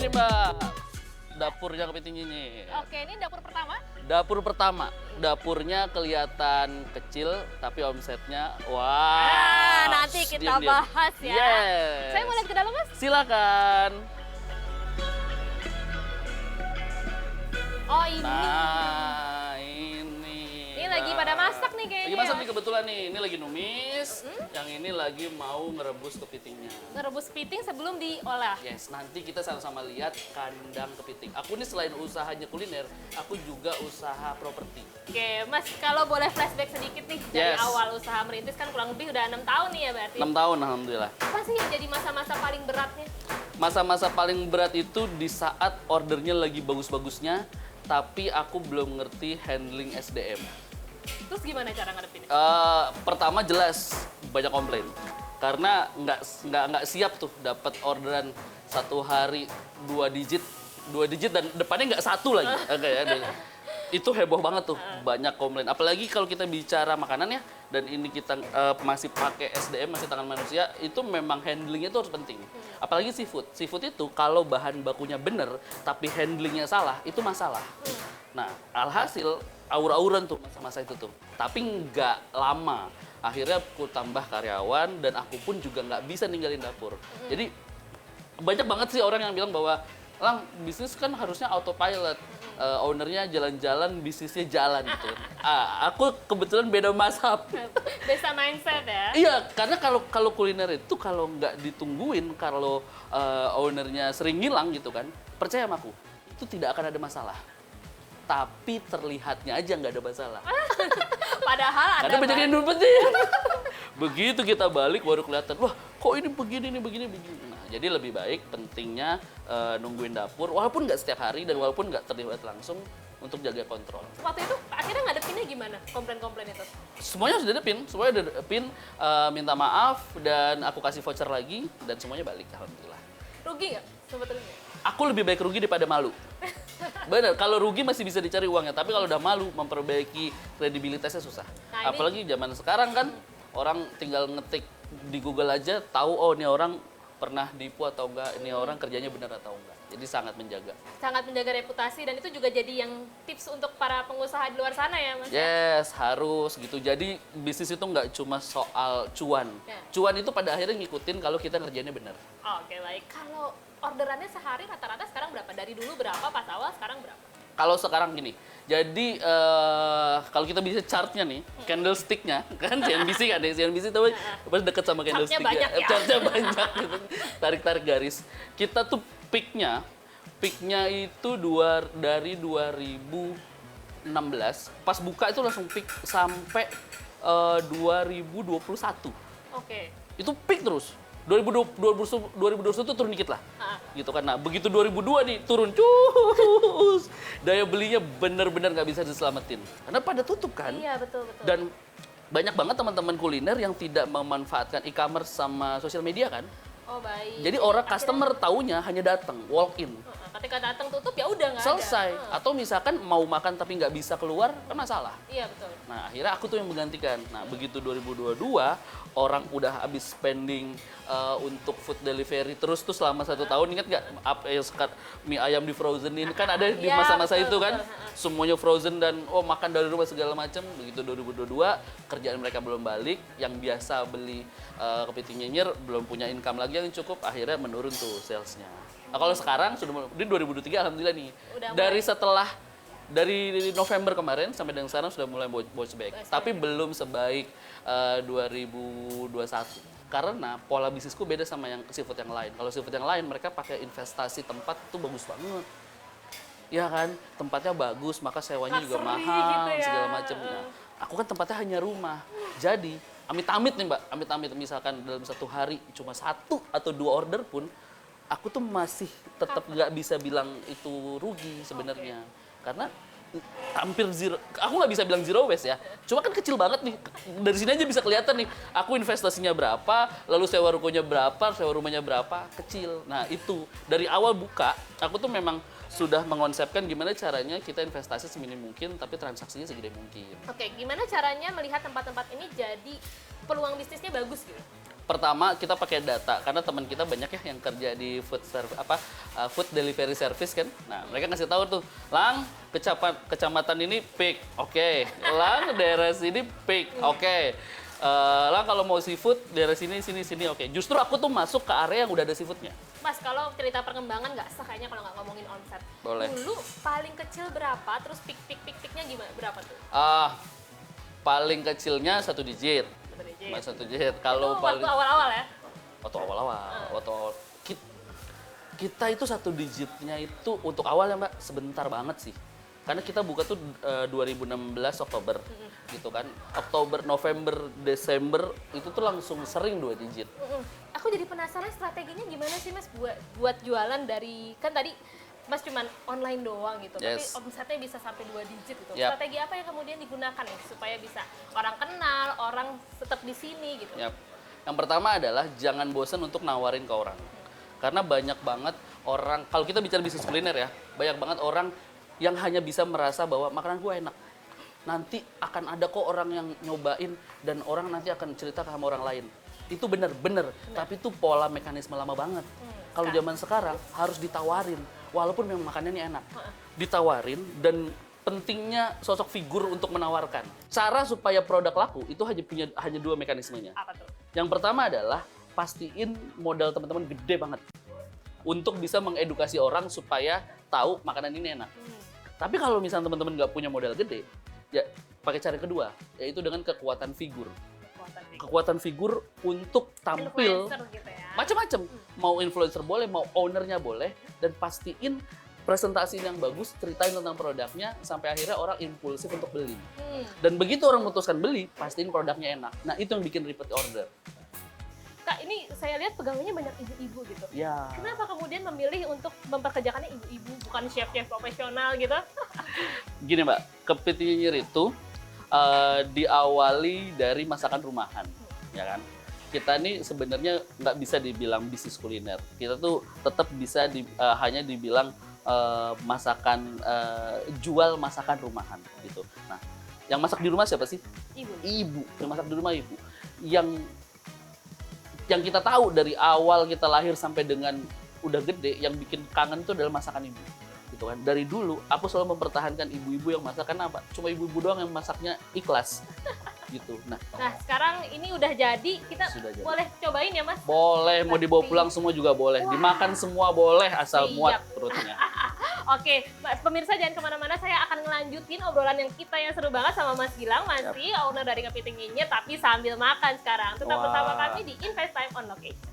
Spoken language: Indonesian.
nih Mbak, dapurnya kepiting nyinyir. Oke, ini dapur pertama. Dapur pertama, dapurnya kelihatan kecil tapi omsetnya wah. Nanti kita diam-diam. bahas ya. Yes. Saya mau lihat ke dalam, Mas. Silakan. Oh, ini. Nah, ini. Ini lagi pada masak nih kayaknya. Lagi masak nih kebetulan nih. Ini lagi numis, yang ini lagi mau ngerebus kepitingnya. Ngerebus kepiting sebelum diolah. Yes, nanti kita sama-sama lihat kandang kepiting. Aku ini selain usahanya kuliner, aku juga usaha properti. Oke, Mas, kalau boleh flashback sedikit nih dari Yes. awal usaha merintis kan kurang lebih udah 6 tahun nih ya berarti. 6 tahun alhamdulillah. Apa sih yang jadi masa-masa paling beratnya? Masa-masa paling berat itu di saat ordernya lagi bagus-bagusnya, tapi aku belum ngerti handling SDM. Terus gimana cara ngadepinnya? Pertama jelas banyak komplain karena nggak siap tuh dapat orderan satu hari dua digit dan depannya nggak satu lagi. Oke, ya, itu heboh banget tuh, banyak komplain. Apalagi kalau kita bicara makanan ya, dan ini kita masih pakai SDM, masih tangan manusia, itu memang handlingnya itu harus penting. Apalagi seafood. Seafood itu kalau bahan bakunya bener, tapi handlingnya salah, itu masalah. Nah, alhasil aur-auran tuh masa-masa itu tuh. Tapi nggak lama. Akhirnya aku tambah karyawan dan aku pun juga nggak bisa ninggalin dapur. Jadi banyak banget sih orang yang bilang bahwa Lang, bisnis kan harusnya autopilot. Ownernya jalan-jalan, bisnisnya jalan gitu. Aku kebetulan beda mazhab. Beda mindset ya? Iya, karena kalau kuliner itu kalau nggak ditungguin, kalau ownernya sering ngilang gitu kan, percaya sama aku, itu tidak akan ada masalah. Tapi terlihatnya aja nggak ada masalah. Padahal ada Karena banyak yang numpetin. Begitu kita balik baru kelihatan, wah kok ini begini. Nah, jadi lebih baik pentingnya nungguin dapur, walaupun nggak setiap hari dan walaupun nggak terlihat langsung untuk jaga kontrol. Waktu itu akhirnya ngadepinnya gimana? Komplain-komplain itu? Semuanya sudah depin, minta maaf dan aku kasih voucher lagi dan semuanya balik, alhamdulillah. Rugi nggak? Sempet rugi nggak? Aku lebih baik rugi daripada malu. Bener, kalau rugi masih bisa dicari uangnya, tapi kalau udah malu, memperbaiki kredibilitasnya susah. Nah, ini- Apalagi zaman sekarang kan, orang tinggal ngetik di Google aja, tahu oh ini orang pernah nipu atau enggak, ini orang kerjanya benar atau enggak. Jadi sangat menjaga. Sangat menjaga reputasi dan itu juga jadi yang tips untuk para pengusaha di luar sana ya, Mas? Yes, harus gitu. Jadi bisnis itu nggak cuma soal cuan. Ya. Cuan itu pada akhirnya ngikutin kalau kita ngerjainnya benar. Oke, baik. Kalau orderannya sehari rata-rata sekarang berapa? Dari dulu berapa, pas awal sekarang berapa? Kalau sekarang gini, jadi kalau kita bisa chartnya nih, candlestick-nya, kan CNBC kan, CNBC tapi pas deket sama candlestick banyak ya. chartnya banyak gitu, tarik-tarik garis. Kita tuh peaknya itu dari 2016, pas buka itu langsung peak sampai 2021. Oke. Itu peak terus. 2021 turun dikit lah. Gitu kan. Nah, begitu 2002 nih turun cus. Daya belinya bener-bener nggak bisa diselamatin. Karena pada tutup kan. Iya, betul. Dan banyak banget teman-teman kuliner yang tidak memanfaatkan e-commerce sama sosial media kan. Oh, baik. Jadi orang akhirnya- customer taunya hanya datang, walk in. Ketika datang tutup ya udah nggak ada. Selesai. Atau misalkan mau makan tapi nggak bisa keluar, kan masalah. Iya, betul. Nah, akhirnya aku tuh yang menggantikan. Nah, begitu 2022, orang udah habis spending untuk food delivery terus tuh selama 1 tahun. Ingat nggak mie ayam di frozenin? Kan ada di Iya, masa-masa betul, itu kan. betul. Semuanya frozen dan makan dari rumah segala macam. Begitu 2022, kerjaan mereka belum balik. Yang biasa beli kepiting nyinyir belum punya income lagi yang cukup. Akhirnya menurun tuh salesnya. Nah, kalau sekarang sudah di 2023 alhamdulillah nih. Udah Dari November kemarin sampai dengan sekarang sudah mulai bounce back. Tapi belum sebaik 2021. Karena pola bisnisku beda sama yang seafood yang lain. Kalau seafood yang lain mereka pakai investasi tempat tuh bagus banget. Ya kan, tempatnya bagus, maka sewanya juga Luxury mahal, gitu ya. segala macam. Nah, aku kan tempatnya hanya rumah. Jadi, amit-amit nih Mbak, amit-amit misalkan dalam 1 hari cuma 1 atau 2 order pun, aku tuh masih tetap nggak bisa bilang itu rugi sebenarnya. Karena hampir zero, aku nggak bisa bilang zero waste ya. Cuma kan kecil banget nih, dari sini aja bisa kelihatan nih, aku investasinya berapa, lalu sewa rukonya berapa, sewa rumahnya berapa, kecil. Nah itu, dari awal buka, aku tuh memang sudah mengonsepkan gimana caranya kita investasi seminim mungkin, tapi transaksinya segede mungkin. Oke, gimana caranya melihat tempat-tempat ini jadi peluang bisnisnya bagus gitu? Pertama kita pakai data karena teman kita banyak ya yang kerja di food delivery service kan. Nah, mereka ngasih tahu tuh, Lang, kecamatan ini peak. Oke. Lang, daerah sini peak. Oke. Lang kalau mau seafood daerah sini. Oke. Justru aku tuh masuk ke area yang udah ada seafoodnya. Mas, kalau cerita perkembangan nggak sah kayaknya kalau nggak ngomongin omset. Boleh. Dulu paling kecil berapa, terus peak-peaknya gimana? Berapa tuh? Paling kecilnya 1 digit. 1 digit. Kalau Itu paling waktu awal-awal ya? waktu awal. Kita itu 1 digitnya itu untuk awal ya Mbak sebentar banget sih. Karena kita buka tuh 2016 Oktober gitu kan. Oktober, November, Desember itu tuh langsung sering 2 digit. Aku jadi penasaran strateginya gimana sih Mas buat jualan dari, kan tadi Mas cuman online doang gitu, Yes. tapi omsetnya bisa sampai 2 digit gitu. Yap. Strategi apa yang kemudian digunakan nih supaya bisa orang kenal, orang tetap di sini gitu? Yap. Yang pertama adalah jangan bosan untuk nawarin ke orang. Karena banyak banget orang, kalau kita bicara bisnis kuliner ya, banyak banget orang yang hanya bisa merasa bahwa makanan gue enak. Nanti akan ada kok orang yang nyobain dan orang nanti akan cerita sama orang lain. Itu bener. Tapi itu pola mekanisme lama banget. Kalau zaman sekarang harus ditawarin, walaupun memang makanannya enak. Ditawarin dan pentingnya sosok figur untuk menawarkan. Cara supaya produk laku itu hanya 2 mekanismenya. Apa tuh? Yang pertama adalah pastiin modal teman-teman gede banget untuk bisa mengedukasi orang supaya tahu makanan ini enak. Tapi kalau misalnya teman-teman nggak punya modal gede, ya pakai cara kedua, yaitu dengan kekuatan figur. Kekuatan figur untuk tampil Influencer gitu ya? macam-macam. Mau influencer boleh, mau ownernya boleh, dan pastiin presentasi yang bagus, ceritain tentang produknya, sampai akhirnya orang impulsif untuk beli. Dan begitu orang memutuskan beli, pastiin produknya enak. Nah, itu yang bikin repeat order. Kak, ini saya lihat pegawainya banyak ibu-ibu gitu. Ya. Kenapa kemudian memilih untuk memperkerjakannya ibu-ibu, bukan chef-chef profesional gitu? Gini Mbak, kepiting nyinyir itu diawali dari masakan rumahan, ya kan? Kita nih sebenarnya nggak bisa dibilang bisnis kuliner. Kita tuh tetap bisa hanya dibilang jual masakan rumahan gitu. Nah, yang masak di rumah siapa sih? Ibu. Yang masak di rumah ibu. Yang kita tahu dari awal kita lahir sampai dengan udah gede, yang bikin kangen itu adalah masakan ibu. Gitu kan. Dari dulu aku selalu mempertahankan ibu-ibu yang masak. Kenapa? Cuma ibu-ibu doang yang masaknya ikhlas. Gitu. Nah, sekarang ini udah jadi, kita Sudah jadi. boleh cobain ya Mas? boleh, mau dibawa pulang semua juga boleh. Wah. Dimakan semua boleh, asal Siap. muat perutnya. Oke, pemirsa jangan kemana-mana, saya akan ngelanjutin obrolan yang seru banget sama Mas Gilang, masih owner dari Kepiting Nyinyir, tapi sambil makan sekarang. Tetap Wah. bersama kami di Invest Time on Location.